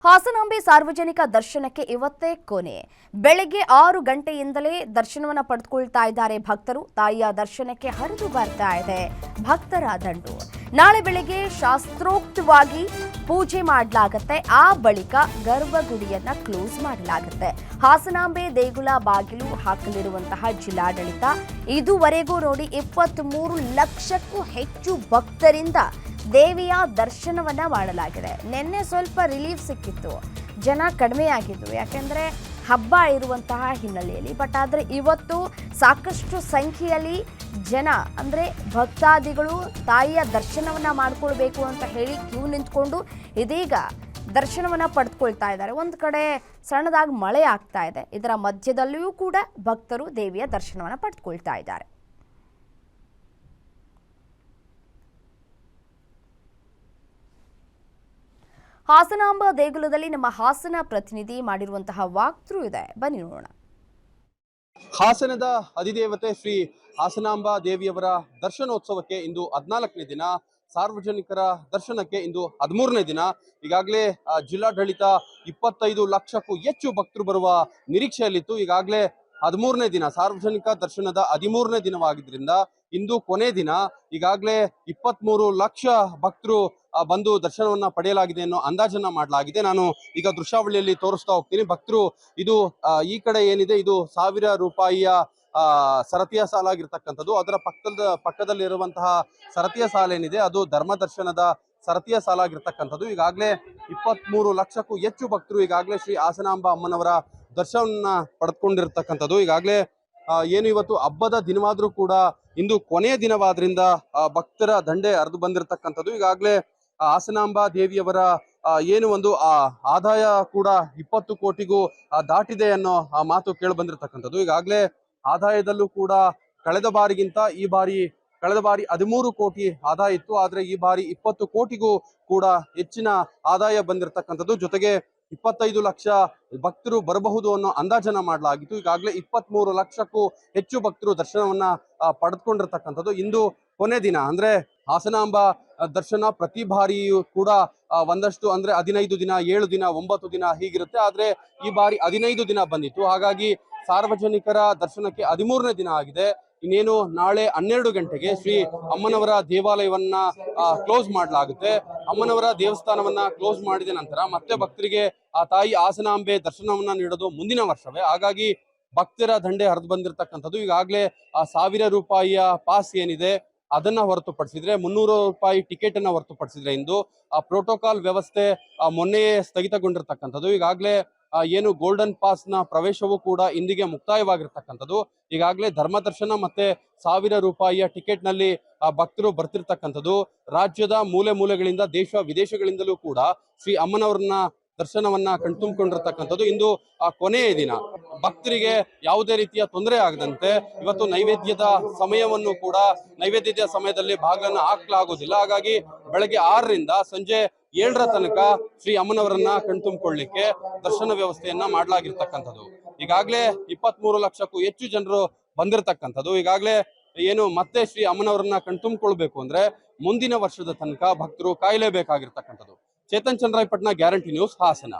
ಹಾಸನಾಂಬೆ ಸಾರ್ವಜನಿಕ ದರ್ಶನಕ್ಕೆ ಇವತ್ತೇ ಕೊನೆ. ಬೆಳಗ್ಗೆ 6 ಗಂಟೆಯಿಂದಲೇ ದರ್ಶನವನ್ನು ಪಡೆದುಕೊಳ್ತಾ ಇದ್ದಾರೆ ಭಕ್ತರು. ತಾಯಿಯ ದರ್ಶನಕ್ಕೆ ಹರಿದು ಬರ್ತಾ ಇದೆ ಭಕ್ತರ ದಂಡು. ನಾಳೆ ಬೆಳಗ್ಗೆ ಶಾಸ್ತ್ರೋಕ್ತವಾಗಿ ಪೂಜೆ ಮಾಡಲಾಗುತ್ತೆ. ಆ ಬಳಿಕ ಗರ್ಭಗುಡಿಯನ್ನ ಕ್ಲೋಸ್ ಮಾಡಲಾಗುತ್ತೆ. ಹಾಸನಾಂಬೆ ದೇಗುಲ ಬಾಗಿಲು ಹಾಕಲಿರುವಂತಹ ಜಿಲ್ಲಾಡಳಿತ ಇದುವರೆಗೂ ನೋಡಿ 23 ಲಕ್ಷಕ್ಕೂ ಹೆಚ್ಚು ಭಕ್ತರಿಂದ ದೇವಿಯ ದರ್ಶನವನ್ನ ಮಾಡಲಾಗಿದೆ. ನಿನ್ನೆ ಸ್ವಲ್ಪ ರಿಲೀಫ್ ಸಿಕ್ಕಿತ್ತು, ಜನ ಕಡಿಮೆಯಾಗಿದ್ರು ಯಾಕೆಂದ್ರೆ ಹಬ್ಬ ಇರುವಂತಹ ಹಿನ್ನೆಲೆಯಲ್ಲಿ. ಬಟ್ ಆದರೆ ಇವತ್ತು ಸಾಕಷ್ಟು ಸಂಖ್ಯೆಯಲ್ಲಿ ಜನ ಅಂದರೆ ಭಕ್ತಾದಿಗಳು ತಾಯಿಯ ದರ್ಶನವನ್ನ ಮಾಡ್ಕೊಳ್ಬೇಕು ಅಂತ ಹೇಳಿ ಕ್ಯೂ ನಿಂತ್ಕೊಂಡು ಇದೀಗ ದರ್ಶನವನ್ನ ಪಡೆದುಕೊಳ್ತಾ ಇದ್ದಾರೆ. ಒಂದು ಕಡೆ ಸಣ್ಣದಾಗಿ ಮಳೆ ಆಗ್ತಾ ಇದೆ, ಇದರ ಮಧ್ಯದಲ್ಲಿಯೂ ಕೂಡ ಭಕ್ತರು ದೇವಿಯ ದರ್ಶನವನ್ನ ಪಡೆದುಕೊಳ್ತಾ ಇದ್ದಾರೆ. ಹಾಸನಾಂಬ ದೇಗುಲದಲ್ಲಿ ನಮ್ಮ ಹಾಸನ ಪ್ರತಿನಿಧಿ ಮಾಡಿರುವಂತಹ ವಾಕ್ಥ್ರೂ ಇದೆ, ಬನ್ನಿ ನೋಡೋಣ. ಹಾಸನದ ಅಧಿದೇವತೆ ಶ್ರೀ ಹಾಸನಾಂಬ ದೇವಿಯವರ ದರ್ಶನೋತ್ಸವಕ್ಕೆ ಇಂದು 14ನೇ ದಿನ, ಸಾರ್ವಜನಿಕರ ದರ್ಶನಕ್ಕೆ ಇಂದು 13ನೇ ದಿನ. ಈಗಾಗಲೇ ಜಿಲ್ಲಾಡಳಿತ 25 ಲಕ್ಷಕ್ಕೂ ಹೆಚ್ಚು ಭಕ್ತರು ಬರುವ ನಿರೀಕ್ಷೆಯಲ್ಲಿತ್ತು. ಈಗಾಗಲೇ 13ನೇ ದಿನ, ಸಾರ್ವಜನಿಕ ದರ್ಶನದ 13ನೇ ದಿನವಾಗಿದ್ದರಿಂದ ಇಂದು ಕೊನೆ ದಿನ. ಈಗಾಗಲೇ 23 ಲಕ್ಷ ಭಕ್ತರು ಬಂದು ದರ್ಶನವನ್ನ ಪಡೆಯಲಾಗಿದೆ ಅನ್ನೋ ಅಂದಾಜನ್ನ ಮಾಡಲಾಗಿದೆ. ನಾನು ಈಗ ದೃಶ್ಯಾವಳಿಯಲ್ಲಿ ತೋರಿಸ್ತಾ ಹೋಗ್ತೀನಿ. ಭಕ್ತರು ಇದು ಈ ಕಡೆ ಏನಿದೆ ಇದು 1000 ರೂಪಾಯಿಯ ಸರತಿಯ ಸಾಲಾಗಿರ್ತಕ್ಕಂಥದ್ದು. ಅದರ ಪಕ್ಕದಲ್ಲಿರುವಂತಹ ಸರತಿಯ ಸಾಲೇನಿದೆ ಅದು ಧರ್ಮ ದರ್ಶನದ ಸರತಿಯ ಸಾಲಾಗಿರ್ತಕ್ಕಂಥದ್ದು. ಈಗಾಗಲೇ 23 ಲಕ್ಷಕ್ಕೂ ಹೆಚ್ಚು ಭಕ್ತರು ಈಗಾಗಲೇ ಶ್ರೀ ಹಾಸನಾಂಬ ಅಮ್ಮನವರ ದರ್ಶನವನ್ನ ಪಡೆದುಕೊಂಡಿರ್ತಕ್ಕಂಥದ್ದು. ಈಗಾಗಲೇ ಏನು ಇವತ್ತು ಹಬ್ಬದ ದಿನವಾದ್ರೂ ಕೂಡ ಇಂದು ಕೊನೆಯ ದಿನವಾದ್ರಿಂದ ಭಕ್ತರ ದಂಡೆ ಹರಿದು ಬಂದಿರತಕ್ಕಂಥದ್ದು. ಈಗಾಗಲೇ ಹಾಸನಾಂಬ ದೇವಿಯವರ ಏನು ಒಂದು ಆದಾಯ ಕೂಡ 20 ಕೋಟಿಗೂ ದಾಟಿದೆ ಅನ್ನೋ ಮಾತು ಕೇಳಿ ಬಂದಿರತಕ್ಕಂಥದ್ದು. ಈಗಾಗಲೇ ಆದಾಯದಲ್ಲೂ ಕೂಡ ಕಳೆದ ಬಾರಿಗಿಂತ ಕಳೆದ ಬಾರಿ 13 ಕೋಟಿ ಆದಾಯ ಇತ್ತು, ಆದ್ರೆ ಈ ಬಾರಿ 20 ಕೋಟಿಗೂ ಕೂಡ ಹೆಚ್ಚಿನ ಆದಾಯ ಬಂದಿರತಕ್ಕಂಥದ್ದು. ಜೊತೆಗೆ 25 ಲಕ್ಷ ಭಕ್ತರು ಬರಬಹುದು ಅನ್ನೋ ಅಂದಾಜನ ಮಾಡಲಾಗಿತ್ತು. ಈಗಾಗಲೇ 23 ಲಕ್ಷಕ್ಕೂ ಹೆಚ್ಚು ಭಕ್ತರು ದರ್ಶನವನ್ನ ಪಡೆದುಕೊಂಡಿರ್ತಕ್ಕಂಥದ್ದು. ಇಂದು ಕೊನೆ ದಿನ ಅಂದ್ರೆ ಹಾಸನಾಂಬ ದರ್ಶನ ಪ್ರತಿ ಬಾರಿಯೂ ಕೂಡ ಒಂದಷ್ಟು ಅಂದ್ರೆ 15 ದಿನ, 7 ದಿನ, 9 ದಿನ ಹೀಗಿರುತ್ತೆ. ಆದ್ರೆ ಈ ಬಾರಿ 15 ದಿನ ಬಂದಿತ್ತು. ಹಾಗಾಗಿ ಸಾರ್ವಜನಿಕರ ದರ್ಶನಕ್ಕೆ 13ನೇ ದಿನ ಆಗಿದೆ. ಇನ್ನೇನು ನಾಳೆ 12 ಗಂಟೆಗೆ ಶ್ರೀ ಅಮ್ಮನವರ ದೇವಾಲಯವನ್ನ ಕ್ಲೋಸ್ ಮಾಡಲಾಗುತ್ತೆ. ಅಮ್ಮನವರ ದೇವಸ್ಥಾನವನ್ನ ಕ್ಲೋಸ್ ಮಾಡಿದ ನಂತರ ಮತ್ತೆ ಭಕ್ತರಿಗೆ ಆ ತಾಯಿ ಹಾಸನಾಂಬೆ ದರ್ಶನವನ್ನ ನೀಡೋದು ಮುಂದಿನ ವರ್ಷವೇ. ಹಾಗಾಗಿ ಭಕ್ತರ ದಂಡೆ ಹರಿದು ಬಂದಿರತಕ್ಕಂಥದ್ದು. ಈಗಾಗಲೇ 1000 ರೂಪಾಯಿಯ ಪಾಸ್ ಏನಿದೆ ಅದನ್ನ ಹೊರತುಪಡಿಸಿದ್ರೆ 300 ರೂಪಾಯಿ ಟಿಕೆಟ್ ಅನ್ನ ಹೊರತುಪಡಿಸಿದ್ರೆ ಇಂದು ಪ್ರೋಟೋಕಾಲ್ ವ್ಯವಸ್ಥೆ ಮೊನ್ನೆಯೇ ಸ್ಥಗಿತಗೊಂಡಿರ್ತಕ್ಕಂಥದ್ದು. ಈಗಾಗಲೇ ಏನು ಗೋಲ್ಡನ್ ಪಾಸ್ ನ ಪ್ರವೇಶವೂ ಕೂಡ ಇಂದಿಗೆ ಮುಕ್ತಾಯವಾಗಿರ್ತಕ್ಕಂಥದ್ದು. ಈಗಾಗಲೇ ಧರ್ಮ ದರ್ಶನ ಮತ್ತೆ 1000 ರೂಪಾಯಿಯ ಟಿಕೆಟ್ ನಲ್ಲಿ ಭಕ್ತರು ಬರ್ತಿರ್ತಕ್ಕಂಥದ್ದು. ರಾಜ್ಯದ ಮೂಲೆ ಮೂಲೆಗಳಿಂದ ದೇಶ ವಿದೇಶಗಳಿಂದಲೂ ಕೂಡ ಶ್ರೀ ಅಮ್ಮನವರನ್ನ ದರ್ಶನವನ್ನ ಕಣ್ತುಂಬಿಕೊಂಡಿರ್ತಕ್ಕಂಥದ್ದು. ಇಂದು ಕೊನೆಯ ದಿನ, ಭಕ್ತರಿಗೆ ಯಾವುದೇ ರೀತಿಯ ತೊಂದರೆ ಆಗದಂತೆ ಇವತ್ತು ನೈವೇದ್ಯದ ಸಮಯವನ್ನು ಕೂಡ ನೈವೇದ್ಯದ ಸಮಯದಲ್ಲಿ ಬಾಗಿಲನ್ನು ಹಾಕಲಾಗುವುದಿಲ್ಲ. ಹಾಗಾಗಿ ಬೆಳಗ್ಗೆ 6ರಿಂದ ಸಂಜೆ 7ರ ತನಕ ಶ್ರೀ ಅಮ್ಮನವರನ್ನ ಕಣ್ತುಂಬಿಕೊಳ್ಳಿಕ್ಕೆ ದರ್ಶನ ವ್ಯವಸ್ಥೆಯನ್ನ ಮಾಡಲಾಗಿರ್ತಕ್ಕಂಥದ್ದು. ಈಗಾಗಲೇ 23 ಲಕ್ಷಕ್ಕೂ ಹೆಚ್ಚು ಜನರು ಬಂದಿರತಕ್ಕಂಥದ್ದು. ಈಗಾಗಲೇ ಏನು ಮತ್ತೆ ಶ್ರೀ ಅಮ್ಮನವರನ್ನ ಕಣ್ತುಂಬಿಕೊಳ್ಬೇಕು ಅಂದ್ರೆ ಮುಂದಿನ ವರ್ಷದ ತನಕ ಭಕ್ತರು ಕಾಯಲೇಬೇಕಾಗಿರ್ತಕ್ಕಂಥದ್ದು. Chetan Chandrayapattana, guarantee news, Hassan.